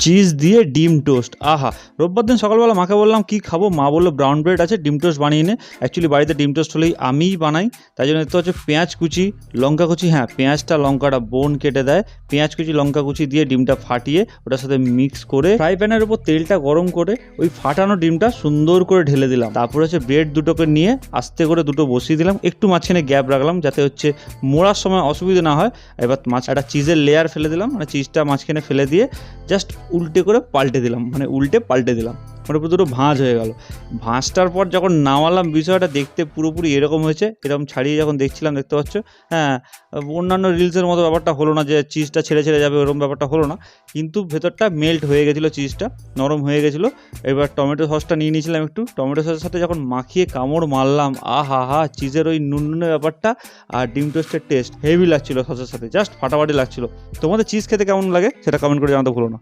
Cheese দিয়ে ডিম toast, আহা! রোববার দিন সকালবেলা মাকে বললাম কী খাবো, মা বললো ব্রাউন ব্রেড আছে, ডিম টোস্ট বানিয়ে নে। অ্যাকচুয়ালি বাড়িতে ডিম টোস্ট হলেই আমিই বানাই, তাই জন্য দেখতে হচ্ছে পেঁয়াজ কুচি, লঙ্কা কুচি, হ্যাঁ পেঁয়াজটা লঙ্কাটা বোন কেটে দেয়, পেঁয়াজ কুচি লঙ্কা কুচি দিয়ে ডিমটা ফাটিয়ে ওটার সাথে মিক্স করে ফ্রাই প্যানের উপর তেলটা গরম করে ওই ফাটানো ডিমটা সুন্দর করে ঢেলে দিলাম। তারপর হচ্ছে ব্রেড দুটোকে নিয়ে আস্তে করে দুটো বসিয়ে দিলাম, একটু মাঝখানে গ্যাপ রাখলাম যাতে হচ্ছে মোড়ার সময় অসুবিধা না হয়। এবার একটা চিজের লেয়ার ফেলে দিলাম, মানে চিজটা মাঝখানে ফেলে দিয়ে জাস্ট উল্টে করে পাল্টে দিলাম, মানে উল্টে পাল্টে দিলাম, ওর উপর দুটো ভাঁজ হয়ে গেল। ভাঁজটার পর যখন নামালাম বিষয়টা দেখতে পুরোপুরি এরকম হয়েছে। এরকম ছাড়িয়ে যখন দেখছিলাম দেখতে পাচ্ছ, হ্যাঁ অন্যান্য রিলসের মতো ব্যাপারটা হলো না যে চিজটা ছেড়ে ছেড়ে যাবে, ওরকম ব্যাপারটা হলো না, কিন্তু ভেতরটা মেল্ট হয়ে গেছিলো, চিজটা নরম হয়ে গেছিলো। এবার টমেটো সসটা নিয়ে নিয়েছিলাম একটু, টমেটো সসের সাথে যখন মাখিয়ে কামড় মারলাম, আহা হা, চিজের ওই নুননুনে ব্যাপারটা আর ডিম টোস্টের টেস্ট হেভি লাগছিলো সসের সাথে, জাস্ট ফাটাফাটি লাগছিলো। তোমাদের চিজ খেতে কেমন লাগে সেটা কমেন্ট করে জানাতে ভুলো না।